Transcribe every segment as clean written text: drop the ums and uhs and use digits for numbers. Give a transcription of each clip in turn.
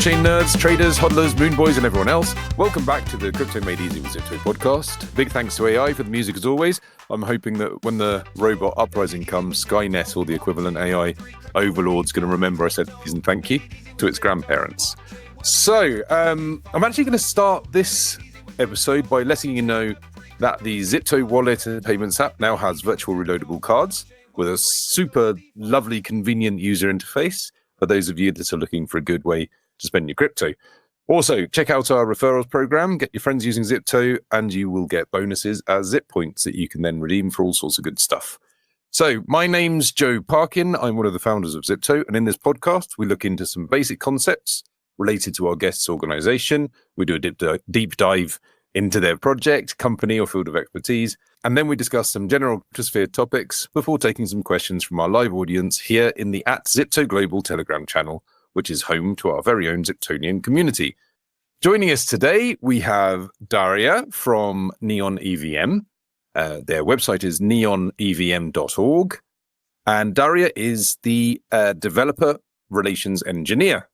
blockchain nerds, traders, hodlers, moon boys, and everyone else. Welcome back to the Crypto Made Easy with Zypto podcast. Big thanks to AI for the music as always. I'm hoping that when the robot uprising comes, Skynet or the equivalent AI overlord's going to remember I said please and thank you to its grandparents. So I'm actually going to start this episode by letting you know that the Zypto wallet and payments app now has virtual reloadable cards with a super lovely, convenient user interface for those of you that are looking for a good way to spend your crypto. Also, check out our referrals program, get your friends using Zypto, and you will get bonuses as Zip points that you can then redeem for all sorts of good stuff. So, my name's Joe Parkin. I'm one of the founders of Zypto, and in this podcast, we look into some basic concepts related to our guests' organization. We do a deep dive into their project, company, or field of expertise, and then we discuss some general cryptosphere topics before taking some questions from our live audience here in the @Zypto Global Telegram channel, which is home to our very own Zyptonian community. Joining us today, we have Daria from Neon EVM. Their website is neonevm.org, and Daria is the developer relations engineer.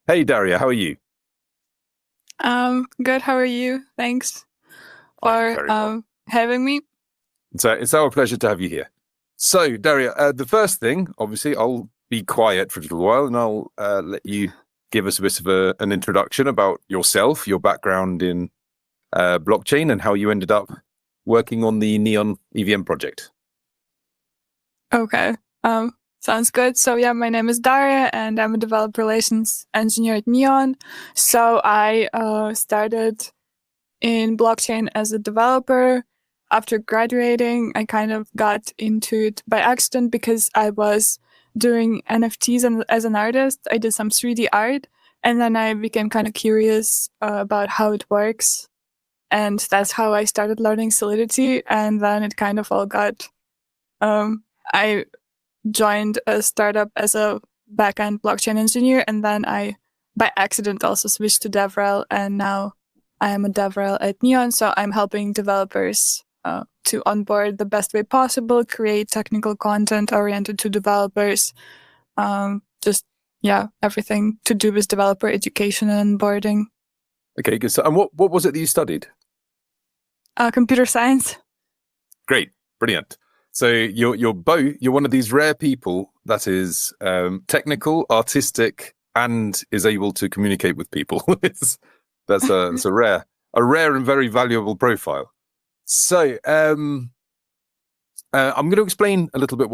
Hey, Daria, how are you? Good. How are you? Thanks for having me. It's our pleasure to have you here. So, Daria, the first thing, obviously, I'll be quiet for a little while and I'll let you give us a bit of an introduction about yourself, your background in blockchain, and how you ended up working on the Neon EVM project. Okay. Sounds good. So yeah, my name is Daria and I'm a developer relations engineer at Neon. So I started in blockchain as a developer. After graduating, I kind of got into it by accident because I was doing NFTs and as an artist. I did some 3D art and then I became kind of curious about how it works. And that's how I started learning Solidity. And then it kind of all got, I joined a startup as a backend blockchain engineer. And then I, by accident, also switched to DevRel. And now I am a DevRel at Neon. So I'm helping developers to onboard the best way possible, create technical content oriented to developers. Everything to do with developer education and onboarding. Okay, good. So, and what was it that you studied? Computer science. Great, brilliant. So you're one of these rare people that is technical, artistic, and is able to communicate with people. That's a rare and very valuable profile. So I'm going to explain a little bit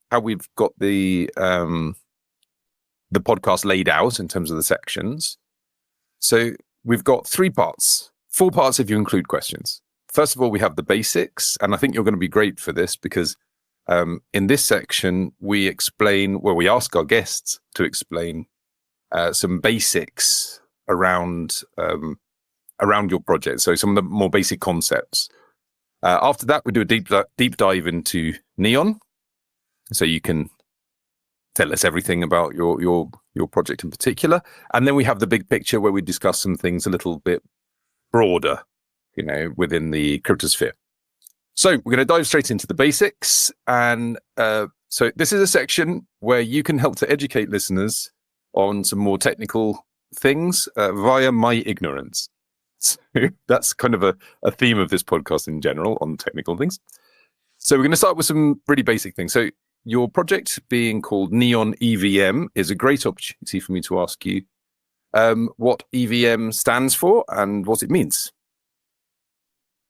how we've got the podcast laid out in terms of the sections. So we've got 4 parts if you include questions. First of all, we have the basics, and I think you're going to be great for this because in this section, we ask our guests to explain some basics around your project. So some of the more basic concepts. After that, we do a deep dive into Neon. So you can tell us everything about your project in particular. And then we have the big picture where we discuss some things a little bit broader, within the cryptosphere. So we're going to dive straight into the basics. And so this is a section where you can help to educate listeners on some more technical things via my ignorance. So that's kind of a theme of this podcast in general on technical things. So we're going to start with some really basic things. So your project being called Neon EVM is a great opportunity for me to ask you what EVM stands for and what it means.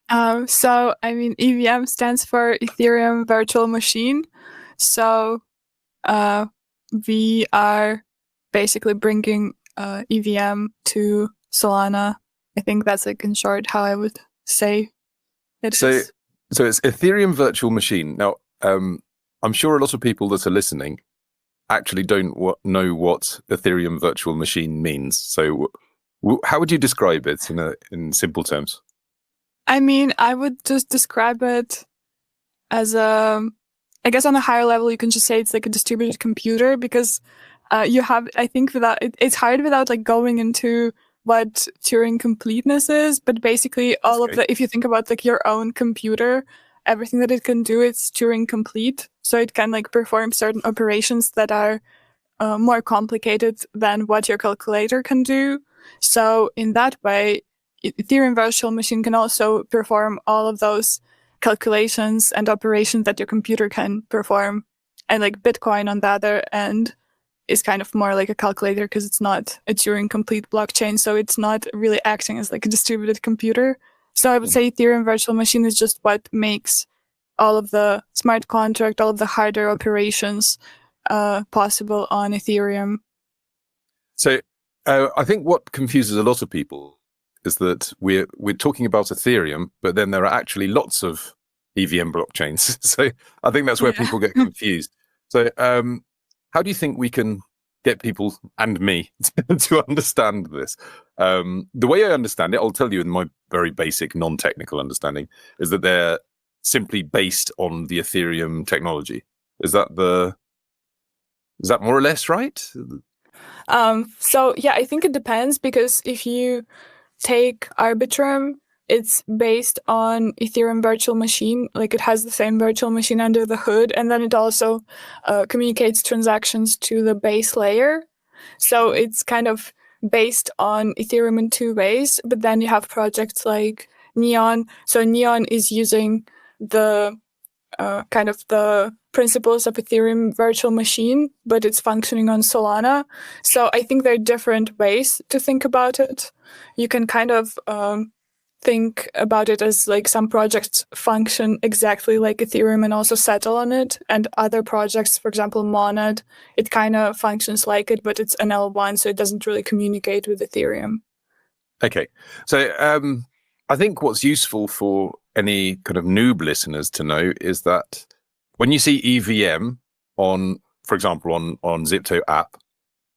EVM stands for Ethereum Virtual Machine. So we are basically bringing EVM to Solana. I think that's in short how I would say it is. So it's Ethereum Virtual Machine. Now, I'm sure a lot of people that are listening actually don't know what Ethereum Virtual Machine means. So how would you describe it in simple terms? I would just describe it as I guess on a higher level, you can just say it's like a distributed computer because it's hard without going into what Turing completeness is, but basically if you think about your own computer, everything that it can do, it's Turing complete. So it can perform certain operations that are more complicated than what your calculator can do. So in that way, Ethereum virtual machine can also perform all of those calculations and operations that your computer can perform. And like Bitcoin on the other end is kind of more like a calculator because it's not a Turing complete blockchain. So it's not really acting as like a distributed computer. So I would say Ethereum virtual machine is just what makes all of the smart contract, all of the hardware operations possible on Ethereum. So I think what confuses a lot of people is that we're talking about Ethereum, but then there are actually lots of EVM blockchains. So I think that's where people get confused. So how do you think we can get people and me to understand this? The way I understand it, I'll tell you in my very basic non-technical understanding, is that they're simply based on the Ethereum technology. Is that more or less right? So yeah, I think it depends, because if you take Arbitrum, it's based on Ethereum virtual machine. Like it has the same virtual machine under the hood, and then it also communicates transactions to the base layer. So it's kind of based on Ethereum in two ways. But then you have projects like Neon. So Neon is using the kind of the principles of Ethereum virtual machine, but it's functioning on Solana. So I think there are different ways to think about it. You can kind of think about it as like some projects function exactly like Ethereum and also settle on it. And other projects, for example, Monad, it kind of functions like it, but it's an L1, so it doesn't really communicate with Ethereum. Okay. So I think what's useful for any kind of noob listeners to know is that when you see EVM on, for example, on Zypto app,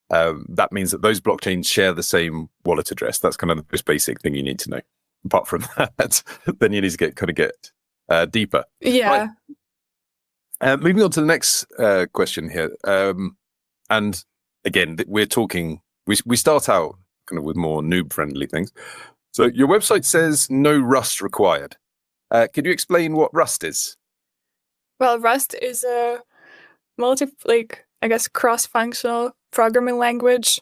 that means that those blockchains share the same wallet address. That's kind of the most basic thing you need to know. Apart from that, then you need to get deeper. Yeah. Right. Moving on to the next question here. And again, we're talking, we start out kind of with more noob-friendly things. So your website says no Rust required. Could you explain what Rust is? Well, Rust is a cross-functional programming language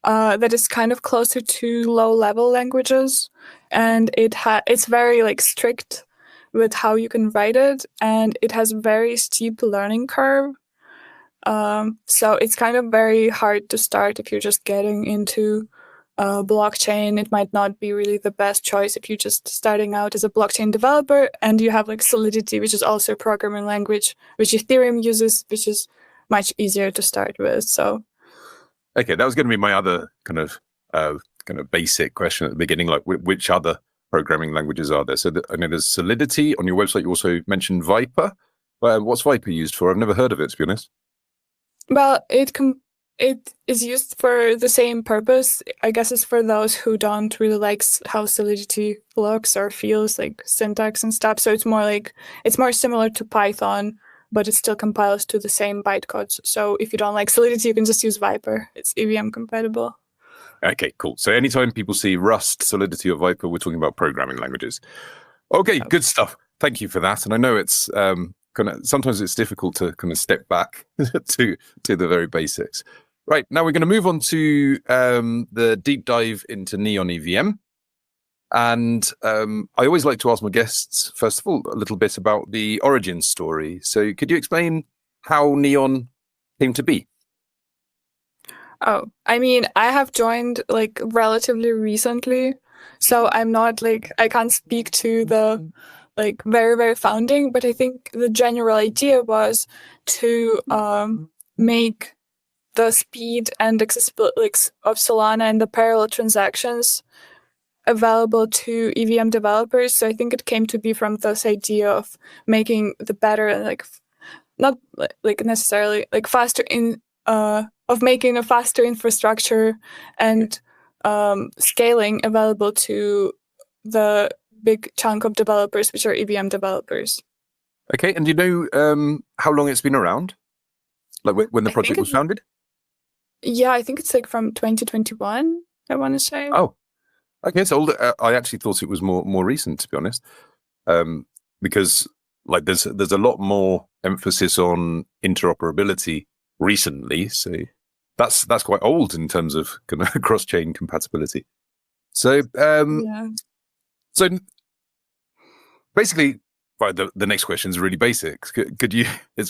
that is kind of closer to low-level languages, and it's very strict with how you can write it, and it has a very steep learning curve. So it's kind of very hard to start if you're just getting into blockchain. It might not be really the best choice if you're just starting out as a blockchain developer, and you have Solidity, which is also a programming language which Ethereum uses, which is much easier to start with. So okay, that was going to be my other kind of basic question at the beginning, like which other programming languages are there? So I know there's Solidity. On your website you also mentioned Viper. What's Viper used for? I've never heard of it, to be honest. Well, it is used for the same purpose. I guess it's for those who don't really like how Solidity looks or feels, like syntax and stuff. So it's more similar to Python, but it still compiles to the same bytecodes. So if you don't like Solidity, you can just use Viper. It's EVM compatible. Okay, cool. So anytime people see Rust, Solidity, or Viper, we're talking about programming languages. Okay, good stuff. Thank you for that. And I know it's sometimes it's difficult to kind of step back to the very basics. Right, now we're going to move on to the deep dive into Neon EVM. And I always like to ask my guests, first of all, a little bit about the origin story. So could you explain how Neon came to be? Oh, I mean, I have joined relatively recently, so I'm not I can't speak to the very, very founding, but I think the general idea was to make the speed and accessibility of Solana and the parallel transactions available to EVM developers. So I think it came to be from this idea of making the better, not necessarily faster of making a faster infrastructure and scaling available to the big chunk of developers, which are EVM developers. Okay, and do you know how long it's been around? Like when the project was founded? Yeah, I think it's from 2021, I want to say. Oh, okay, it's older. I actually thought it was more recent, to be honest, because there's a lot more emphasis on interoperability recently. So that's quite old in terms of kind of cross-chain compatibility. So so basically, well, the next question is really basic. Could you,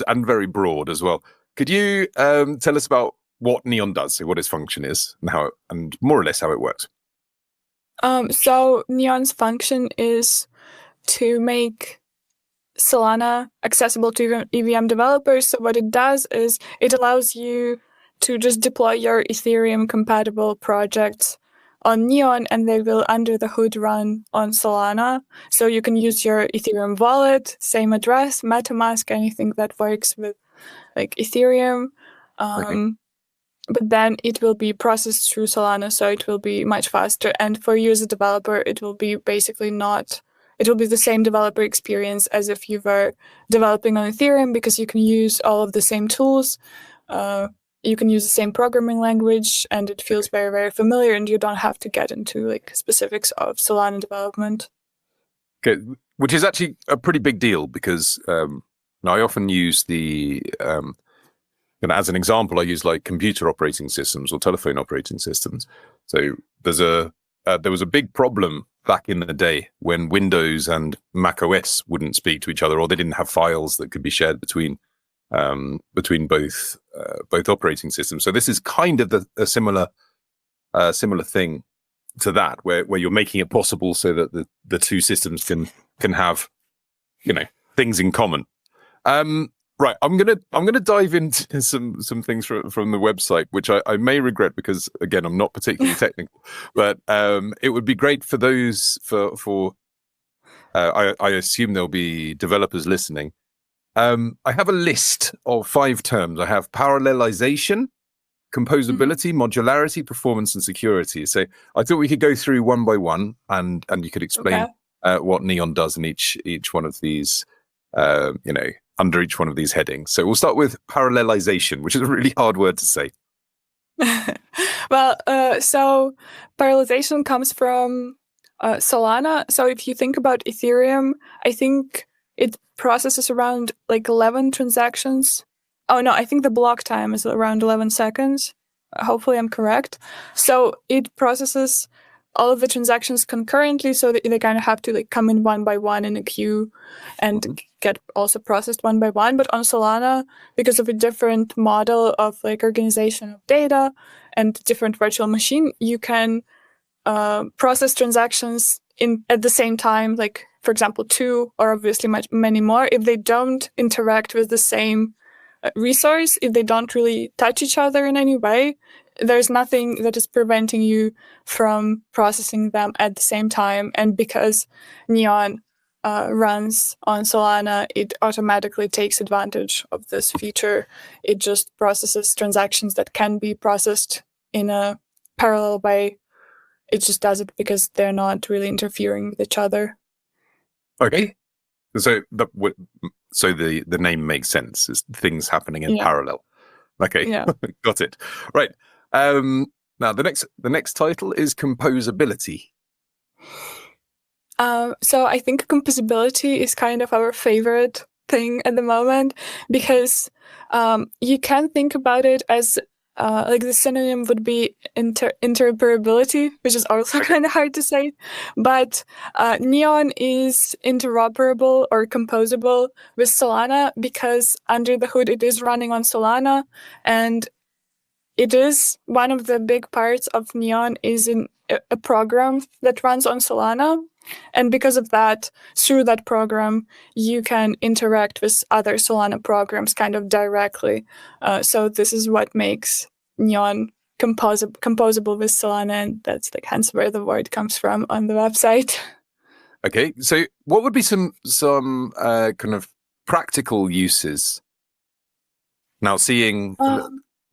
and very broad as well. Could you tell us about what Neon does, so what its function is, and how, and more or less how it works? So Neon's function is to make Solana accessible to EVM developers. So what it does is it allows you to just deploy your Ethereum compatible projects on Neon, and they will under the hood run on Solana. So you can use your Ethereum wallet, same address, MetaMask, anything that works with like Ethereum. But then it will be processed through Solana, so it will be much faster. And for you as a developer, it will be basically it will be the same developer experience as if you were developing on Ethereum, because you can use all of the same tools. You can use the same programming language, and it feels very, very familiar, and you don't have to get into like specifics of Solana development. Okay, which is actually a pretty big deal, because I often use as an example, I use like computer operating systems or telephone operating systems. So there was a big problem back in the day when Windows and Mac OS wouldn't speak to each other, or they didn't have files that could be shared between both operating systems. So this is kind of a similar thing to that, where you're making it possible so that the two systems can have things in common. Right, I'm gonna dive into some things from the website, which I may regret, because again, I'm not particularly technical. But it would be great for those I assume there'll be developers listening. I have a list of 5 terms. I have parallelization, composability, modularity, performance, and security. So I thought we could go through one by one, and you could explain what Neon does in each one of these, under each one of these headings. So we'll start with parallelization, which is a really hard word to say. Well, so parallelization comes from Solana. So if you think about Ethereum, I think it processes around like 11 transactions. Oh no, I think the block time is around 11 seconds. Hopefully I'm correct. So it processes all of the transactions concurrently, so that they kind of have to like come in one by one in a queue and get also processed one by one. But on Solana, because of a different model of like organization of data and different virtual machine, you can process transactions at the same time, like for example 2, or obviously many more, if they don't interact with the same resource, if they don't really touch each other in any way. There's nothing that is preventing you from processing them at the same time. And because Neon runs on Solana, it automatically takes advantage of this feature. It just processes transactions that can be processed in a parallel way. It just does it because they're not really interfering with each other. Okay. So the name makes sense. It's things happening in parallel. Okay, got it. Right. Now the next title is composability. So I think composability is kind of our favorite thing at the moment, because you can think about it as like the synonym would be interoperability, which is also kind of hard to say. But Neon is interoperable or composable with Solana because under the hood it is running on Solana, and it is one of the big parts of Neon is in a program that runs on Solana. And because of that, through that program, you can interact with other Solana programs kind of directly. So this is what makes Neon composable with Solana, and that's like hence where the word comes from on the website. Okay, so what would be some kind of practical uses? Now, seeing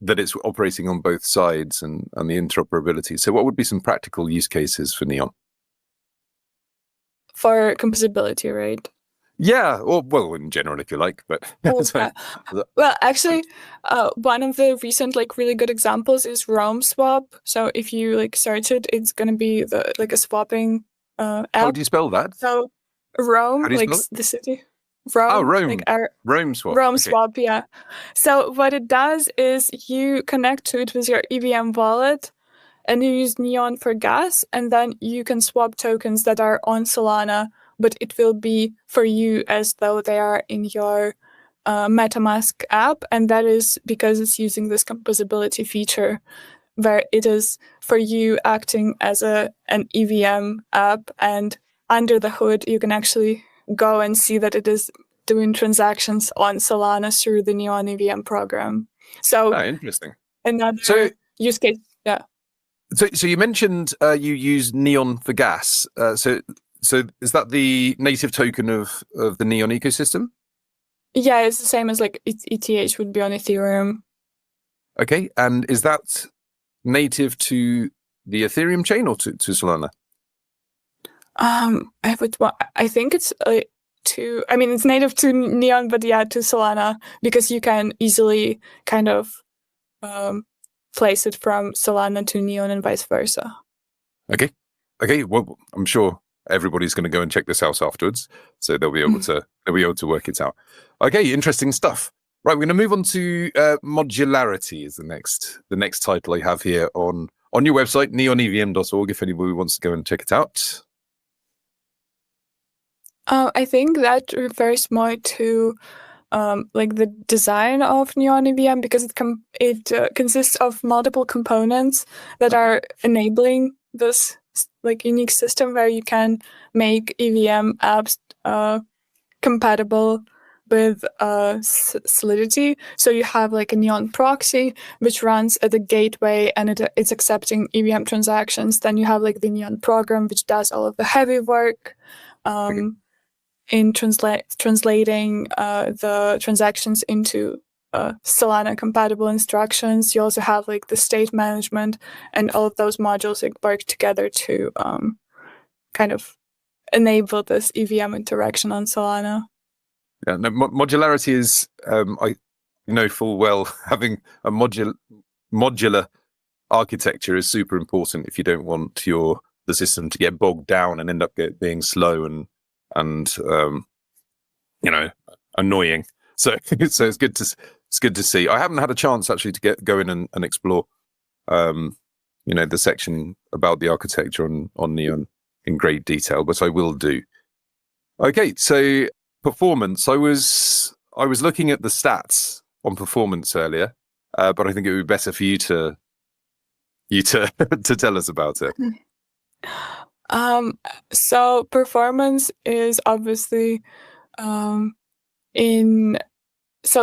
that it's operating on both sides and the interoperability. So what would be some practical use cases for Neon? For composability, right? Yeah, or well, in general, if you like, but well, actually, one of the recent like really good examples is Roam Swap. So if you like search it, it's gonna be a swapping app. How do you spell that? So Rome, like the city. Rome, Rome. like Rome swap. Rome Okay. swap, yeah. So what it does is you connect to it with your EVM wallet, and you use Neon for gas, and then you can swap tokens that are on Solana, but it will be for you as though they are in your MetaMask app, and that is because it's using this composability feature, where it is for you acting as an EVM app, and under the hood you can actually go and see that it is doing transactions on Solana through the Neon EVM program. So interesting. another use case, yeah. So you mentioned you use Neon for gas. So is that the native token of the Neon ecosystem? Yeah, it's the same as like ETH would be on Ethereum. Okay, and is that native to the Ethereum chain or to Solana? I think it's it's native to Neon, but yeah, to Solana, because you can easily kind of place it from Solana to Neon and vice versa. Okay. Well, I'm sure everybody's going to go and check this out afterwards, so they'll be able to work it out. Okay, interesting stuff. Right, we're going to move on to modularity. Is the next title I have here on your website, neonevm.org. If anybody wants to go and check it out. I think that refers more to like the design of Neon EVM, because it consists of multiple components that are enabling this like unique system where you can make EVM apps compatible with Solidity. So you have like a Neon proxy which runs at the gateway, and it's accepting EVM transactions. Then you have like the Neon program which does all of the heavy work in translating the transactions into Solana compatible instructions. You also have like the state management, and all of those modules like work together to kind of enable this EVM interaction on Solana. Yeah, no, modularity is I know full well having a modular architecture is super important if you don't want the system to get bogged down and end up being slow and annoying. So it's good to see. I haven't had a chance actually to go in and explore the section about the architecture on Neon in great detail, but I will do. Okay, so performance. I was looking at the stats on performance earlier, but I think it would be better for you to tell us about it. So performance is obviously so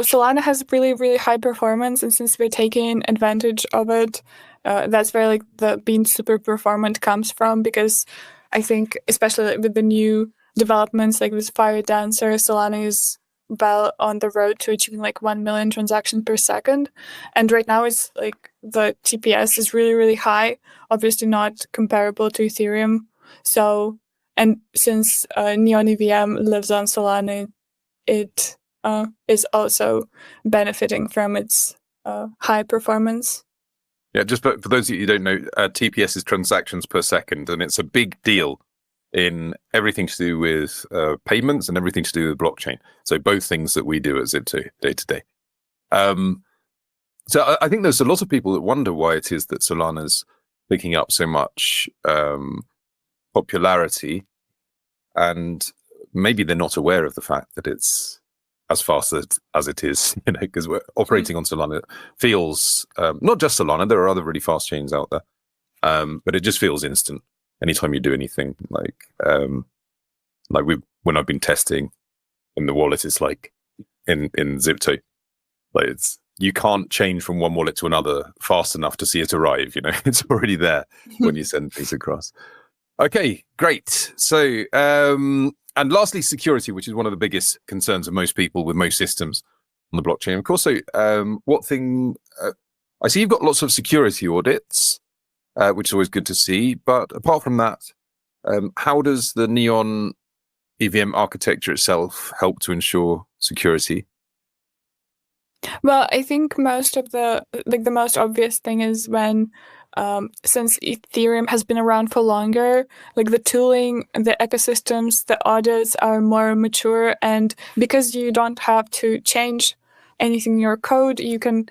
Solana has really, really high performance, and since we're taking advantage of it, that's where like the being super performant comes from, because I think especially with the new developments like with Fire Dancer, Solana is well on the road to achieving like 1 million transactions per second. And right now it's like the TPS is really, really high, obviously not comparable to Ethereum. So, and since Neon EVM lives on Solana, it is also benefiting from its high performance. Yeah, just for those of you who don't know, TPS is transactions per second, and it's a big deal in everything to do with payments and everything to do with blockchain. So both things that we do at Zypto day to day. So I think there's a lot of people that wonder why it is that Solana's picking up so much popularity, and maybe they're not aware of the fact that it's as fast as it is, because we're operating on Solana. It feels, not just Solana, there are other really fast chains out there, but it just feels instant anytime you do anything. Like when I've been testing in the wallet, it's like in Zypto, like you can't change from one wallet to another fast enough to see it arrive. It's already there when you send things across. Okay, great. So, and lastly, security, which is one of the biggest concerns of most people with most systems on the blockchain. Of course, so I see you've got lots of security audits, which is always good to see. But apart from that, how does the Neon EVM architecture itself help to ensure security? Well, I think most of the most obvious thing is when since Ethereum has been around for longer, like the tooling, the ecosystems, the audits are more mature, and because you don't have to change anything in your code, you can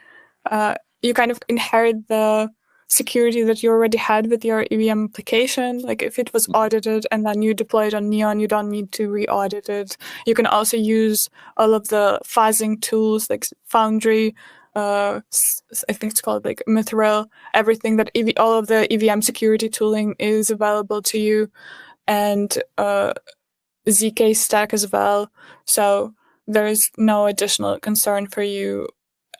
you kind of inherit the security that you already had with your EVM application. Like if it was audited and then you deploy it on Neon, you don't need to re-audit it. You can also use all of the fuzzing tools like Foundry, I think it's called like Mithril, everything that all of the EVM security tooling is available to you, and ZK stack as well. So there is no additional concern for you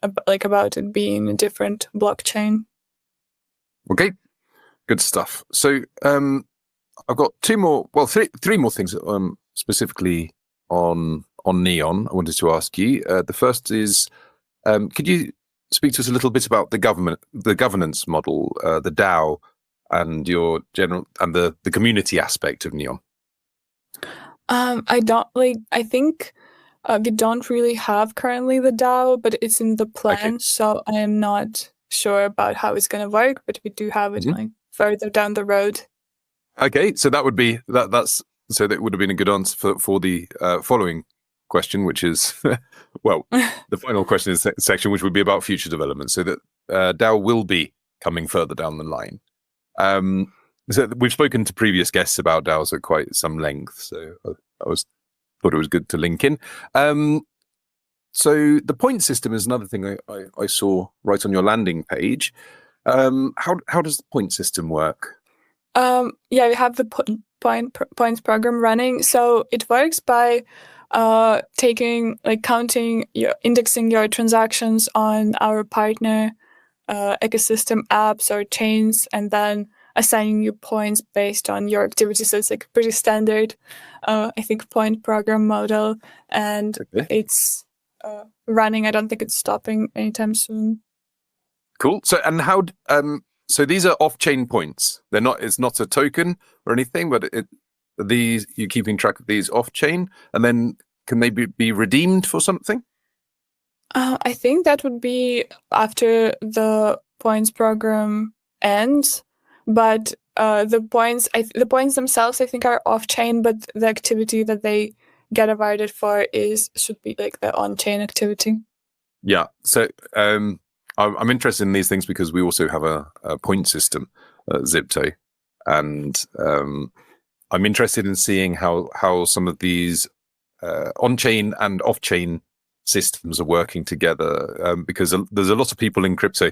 about it being a different blockchain. Okay, good stuff. So I've got three more things specifically on Neon I wanted to ask you. The first is, could you speak to us a little bit about the governance model, the DAO, and your general and the community aspect of Neon? I think we don't really have currently the DAO, but it's in the plan. Okay. So I am not sure about how it's going to work, but we do have it like further down the road. Okay, so that would be that would have been a good answer for the following question, which is well, the final question is section, which would be about future development. So that DAO will be coming further down the line. So we've spoken to previous guests about DAOs at quite some length, so I thought it was good to link in. So the point system is another thing I saw right on your landing page. How does the point system work? Yeah, we have the points program running. So it works by indexing your transactions on our partner ecosystem apps or chains, and then assigning you points based on your activity. So it's like pretty standard, I think, point program model, and it's running. I don't think it's stopping anytime soon. Cool. So and how? So these are off-chain points. They're not. It's not a token or anything, but you're keeping track of these off-chain, and then can they be redeemed for something? I think that would be after the points program ends, but the points themselves I think are off-chain, but the activity that they get awarded for should be like the on-chain activity. Yeah. So I'm interested in these things because we also have a point system, Zypto, and I'm interested in seeing how some of these on-chain and off-chain systems are working together, because there's a lot of people in crypto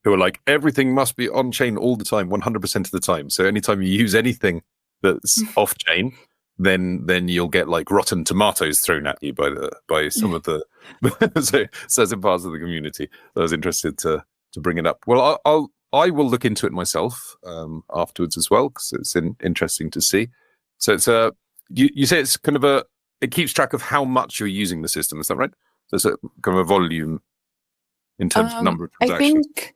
who are like, everything must be on-chain all the time, 100% of the time. So anytime you use anything that's off-chain, then you'll get like rotten tomatoes thrown at you by some of the certain parts of the community. So I was interested to bring it up. Well, I will look into it myself afterwards as well, because it's interesting to see. So it's you say it's kind of it keeps track of how much you're using the system. Is that right? So it's a kind of a volume in terms of number of transactions. I think,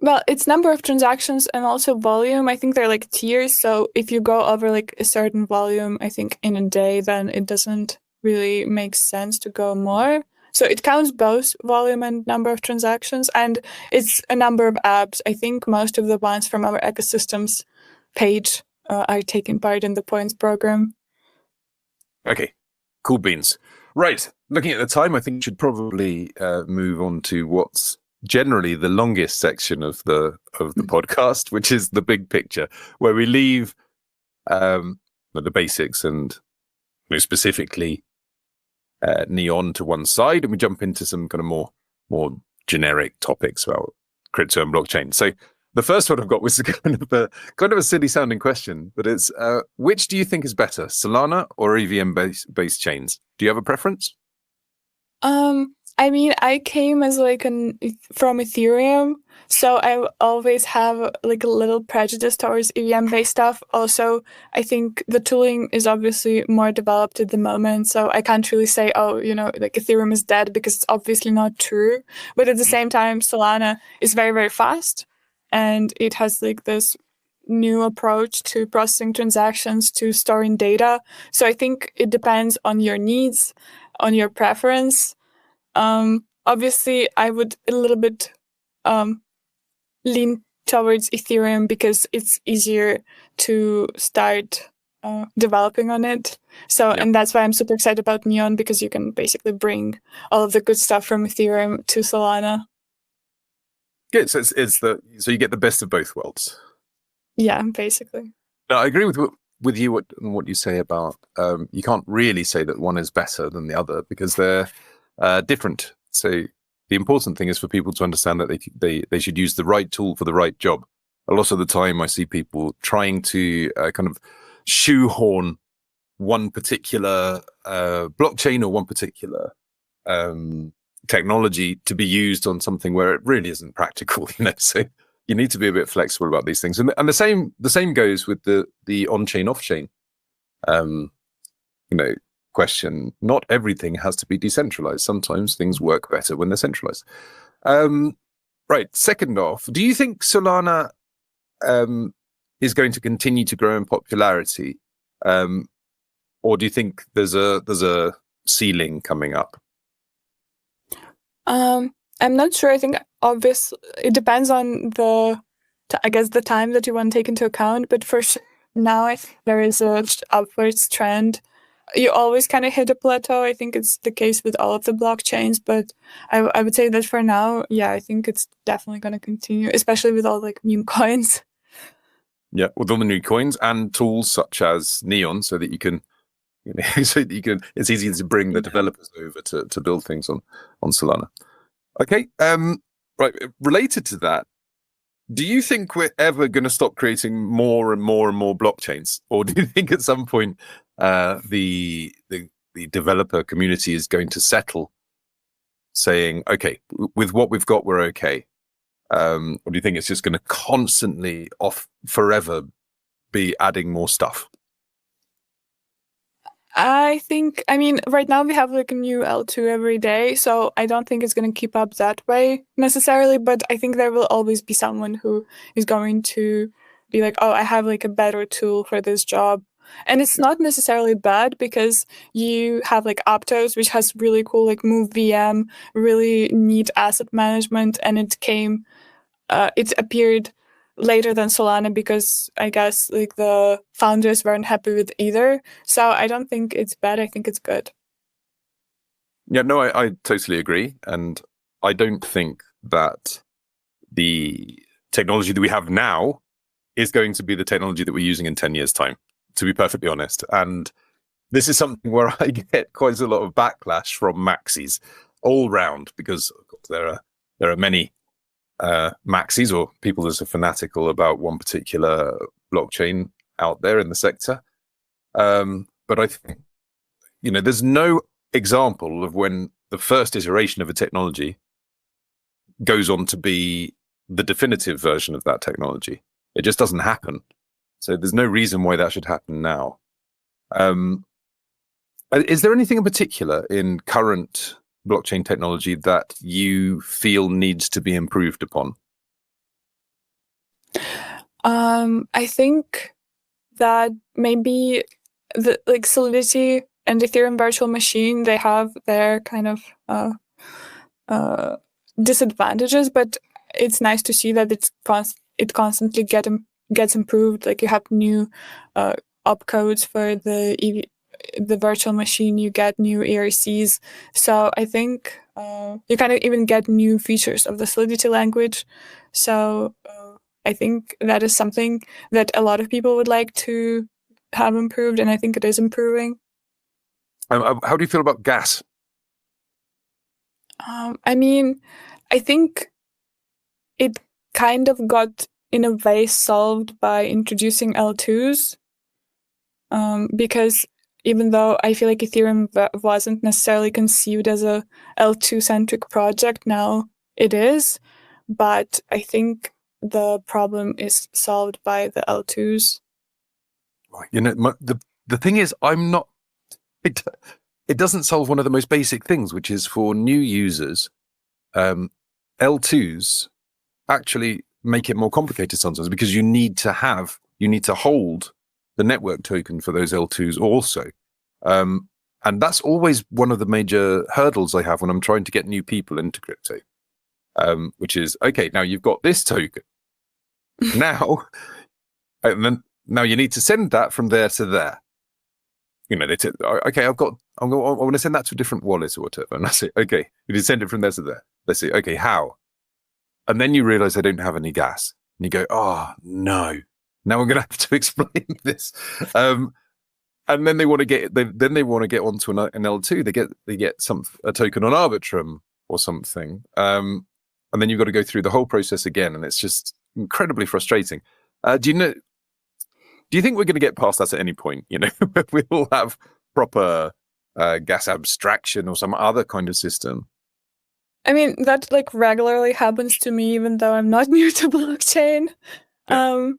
well, it's number of transactions and also volume. I think they're like tiers. So if you go over like a certain volume, I think in a day, then it doesn't really make sense to go more. So it counts both volume and number of transactions, and it's a number of apps. I think most of the ones from our ecosystems page are taking part in the points program. Okay, cool beans. Right, looking at the time, I think we should probably move on to what's generally the longest section of the podcast, which is the big picture, where we leave the basics and specifically Neon to one side, and we jump into some kind of more generic topics about crypto and blockchain. So the first one I've got was kind of a silly sounding question, but it's which do you think is better, Solana or EVM based chains? Do you have a preference? I mean, I came as from Ethereum, so I always have like a little prejudice towards EVM-based stuff. Also, I think the tooling is obviously more developed at the moment, so I can't really say, like Ethereum is dead, because it's obviously not true. But at the same time, Solana is very, very fast, and it has like this new approach to processing transactions, to storing data. So I think it depends on your needs, on your preference. Obviously, I would a little bit lean towards Ethereum because it's easier to start developing on it. So, and that's why I'm super excited about Neon, because you can basically bring all of the good stuff from Ethereum to Solana. Good. So so you get the best of both worlds. Yeah, basically. No, I agree with you what you say about you can't really say that one is better than the other because they're different. So the important thing is for people to understand that they should use the right tool for the right job. A lot of the time I see people trying to kind of shoehorn one particular blockchain or one particular technology to be used on something where it really isn't practical, so you need to be a bit flexible about these things. And the same goes with the on-chain, off-chain question. Not everything has to be decentralized. Sometimes things work better when they're centralized. Right. Second off, do you think Solana is going to continue to grow in popularity, or do you think there's a ceiling coming up? I'm not sure. I think obviously it depends on the time that you want to take into account. But for now, I think there is a upwards trend. You always kind of hit a plateau. I think it's the case with all of the blockchains. But I would say that for now, yeah, I think it's definitely going to continue, especially with all new coins. Yeah, with all the new coins and tools such as Neon, so that you can, it's easy to bring the developers over to build things on Solana. Okay, right. Related to that, do you think we're ever going to stop creating more and more and more blockchains, or do you think at some point the developer community is going to settle, saying, okay, with what we've got, we're okay? Or do you think it's just going to constantly forever be adding more stuff? I mean, right now we have a new L2 every day, so I don't think it's going to keep up that way necessarily, but I think there will always be someone who is going to be like, oh, I have a better tool for this job. And it's not necessarily bad because you have Aptos, which has really cool Move VM, really neat asset management, and it appeared later than Solana because I guess the founders weren't happy with either. So I don't think it's bad. I think it's good. Yeah, no, I totally agree. And I don't think that the technology that we have now is going to be the technology that we're using in 10 years' time, to be perfectly honest. And this is something where I get quite a lot of backlash from maxis all round, because of course, there are many maxis or people that are fanatical about one particular blockchain out there in the sector. But I think, there's no example of when the first iteration of a technology goes on to be the definitive version of that technology. It just doesn't happen. So there's no reason why that should happen now. Is there anything in particular in current blockchain technology that you feel needs to be improved upon? I think that maybe the Solidity and Ethereum Virtual Machine, they have their kind of disadvantages, but it's nice to see that it constantly gets improved. You have new opcodes for the virtual machine, you get new ERCs. So I think you kind of even get new features of the Solidity language. So I think that is something that a lot of people would like to have improved, and I think it is improving. How do you feel about gas? I mean, I think it kind of got, in a way, solved by introducing L2s, because even though I feel Ethereum wasn't necessarily conceived as a L2-centric project, now it is. But I think the problem is solved by the L2s. The thing is, it doesn't solve one of the most basic things, which is for new users, L2s actually make it more complicated sometimes, because you need to hold the network token for those L2s also. And that's always one of the major hurdles I have when I'm trying to get new people into crypto, which is, okay, now you've got this token. Now, and then now you need to send that from there to there. You know, okay, I want to send that to a different wallet or whatever. And I say, okay, you need to send it from there to there. They say, okay, how? And then you realize they don't have any gas. And you go, oh, no. Now I'm going to have to explain this. And then they want to get onto an L2. They get a token on Arbitrum or something. And then you've got to go through the whole process again. And it's just incredibly frustrating. Do you think we're going to get past that at any point? You know, we'll have proper gas abstraction or some other kind of system. I mean, that like regularly happens to me, even though I'm not new to blockchain. Yeah.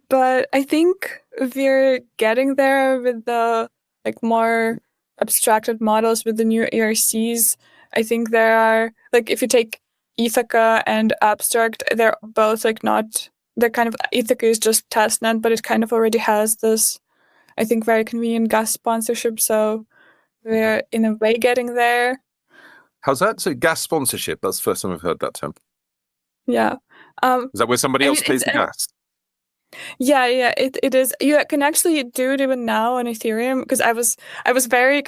But I think we're getting there with the like more abstracted models with the new ERCs. I think there are like if you take Ithaca and Abstract, they're both like not. The kind of Ithaca is just testnet, but it kind of already has this, I think, very convenient gas sponsorship. So we're in a way getting there. How's that? So gas sponsorship, that's the first time I've heard that term. Yeah. Is that where somebody else pays the gas? Yeah, it is. You can actually do it even now on Ethereum because I was very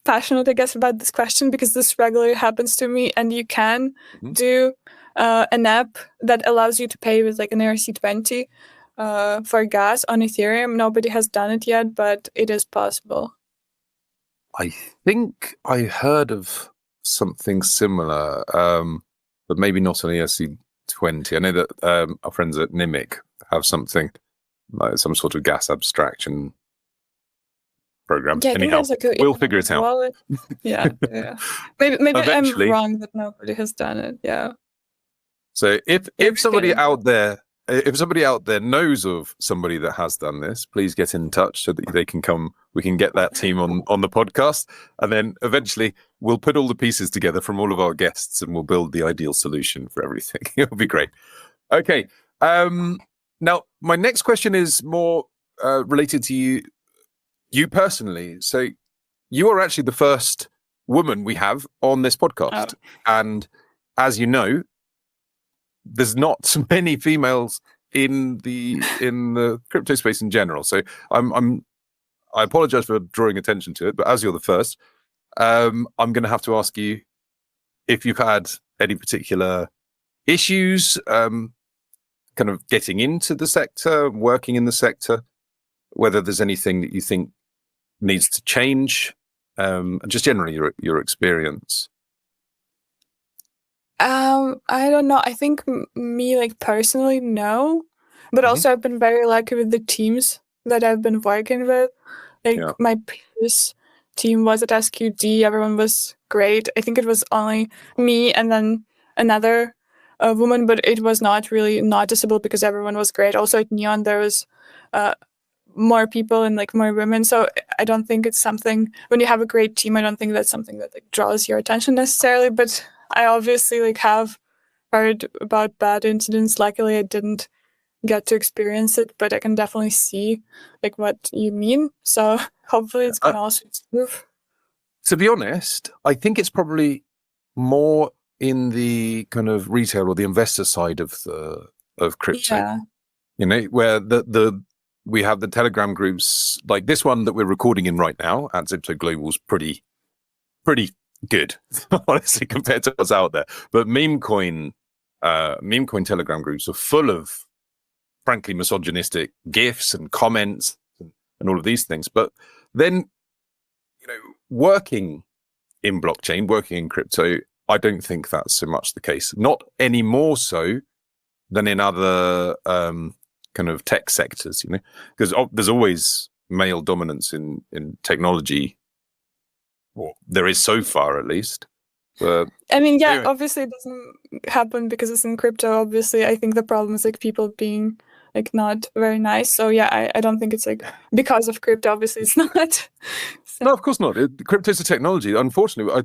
passionate, I guess, about this question because this regularly happens to me, and you can do an app that allows you to pay with like an ERC20 for gas on Ethereum. Nobody has done it yet, but it is possible. I think I heard of something similar, but maybe not on ERC20. I know that our friends at Nimic have something like some sort of gas abstraction program. Yeah, anyhow, we'll figure it out. Wallet. Yeah. Maybe I'm wrong that nobody has done it. Yeah. So if somebody out there knows of somebody that has done this, please get in touch so that they can come. We can get that team on the podcast, and then eventually we'll put all the pieces together from all of our guests, and we'll build the ideal solution for everything. It'll be great. Okay. Now, my next question is more related to you personally. So you are actually the first woman we have on this podcast. And as you know, there's not so many females in the crypto space in general. So I apologize for drawing attention to it, but as you're the first, I'm going to have to ask you if you've had any particular issues kind of getting into the sector, working in the sector, whether there's anything that you think needs to change, and just generally your experience. I don't know. I think me, like personally, no. But also I've been very lucky with the teams that I've been working with. Like my previous team was at SQD. Everyone was great. I think it was only me and then another woman, but it was not really noticeable because everyone was great. Also at Neon, there was more people and like more women. So I don't think it's something, when you have a great team, I don't think that's something that like draws your attention necessarily. But I obviously like have heard about bad incidents. Luckily, I didn't get to experience it, but I can definitely see like what you mean. So hopefully it's going to also improve. To be honest, I think it's probably more in the kind of retail or the investor side of crypto. Yeah. You know, where we have the Telegram groups like this one that we're recording in right now at Zypto Global's pretty good, honestly, compared to what's out there. But meme coin Telegram groups are full of, frankly, misogynistic GIFs and comments and all of these things. But then, you know, working in blockchain, working in crypto, I don't think that's so much the case. Not any more so than in other kind of tech sectors, you know, because there's always male dominance in technology. Well, there is so far, at least. But I mean, yeah, anyway. Obviously it doesn't happen because it's in crypto. Obviously, I think the problem is like people being like not very nice. So yeah, I don't think it's like because of crypto. Obviously, it's not. So. No, of course not. Crypto is a technology. Unfortunately,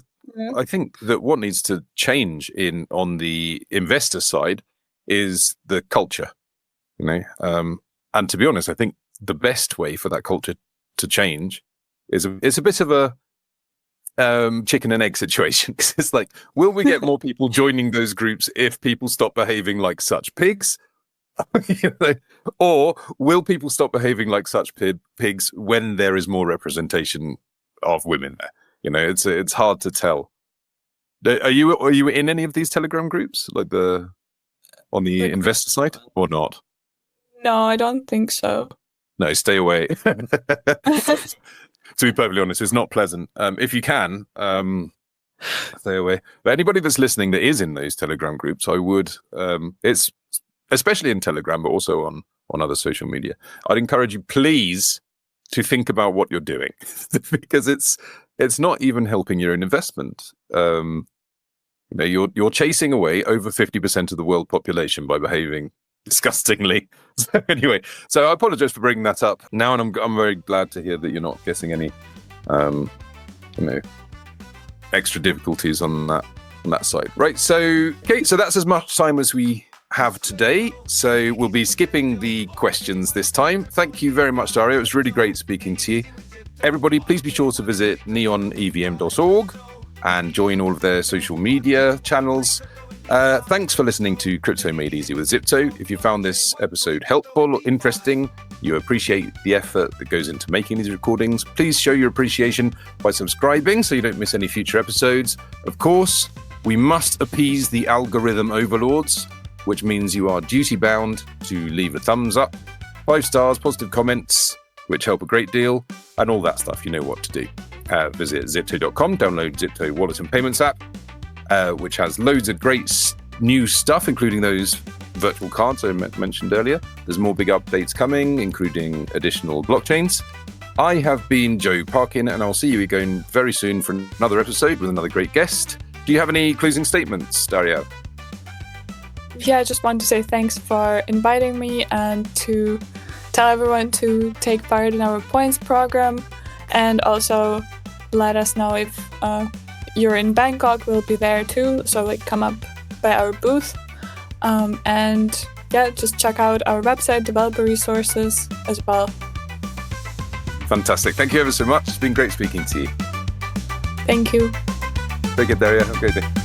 I think that what needs to change on the investor side is the culture. You know, and to be honest, I think the best way for that culture to change is it's a bit of a chicken and egg situation, because it's like, will we get more people joining those groups if people stop behaving like such pigs, Or will people stop behaving like such pigs when there is more representation of women there? It's hard to tell. Are you in any of these Telegram groups, like on the investor side, or not? No, I don't think so. No, stay away. To be perfectly honest, it's not pleasant. If you can, stay away. But anybody that's listening that is in those Telegram groups, I would. It's especially in Telegram, but also on other social media. I'd encourage you, please, to think about what you're doing, because it's not even helping your own investment. You're chasing away over 50% of the world population by behaving disgustingly. So anyway, I apologize for bringing that up now, and I'm very glad to hear that you're not getting any, extra difficulties on that side. Right. So that's as much time as we have today. So we'll be skipping the questions this time. Thank you very much, Dario. It was really great speaking to you. Everybody, please be sure to visit neonevm.org and join all of their social media channels. Thanks for listening to Crypto Made Easy with Zypto. If you found this episode helpful or interesting, you appreciate the effort that goes into making these recordings, please show your appreciation by subscribing so you don't miss any future episodes. Of course, we must appease the algorithm overlords, which means you are duty-bound to leave a thumbs up, 5 stars, positive comments, which help a great deal, and all that stuff. You know what to do. Visit Zypto.com, download Zypto Wallet and Payments app, which has loads of great new stuff, including those virtual cards I mentioned earlier. There's more big updates coming, including additional blockchains. I have been Joe Parkin, and I'll see you again very soon for another episode with another great guest. Do you have any closing statements, Dario? Yeah, I just want to say thanks for inviting me and to tell everyone to take part in our points program, and also let us know if you're in Bangkok. We'll be there too, so come up by our booth. And yeah, just check out our website, developer resources as well. Fantastic. Thank you ever so much. It's been great speaking to you. Thank you. Take care, Dario. Have a great day.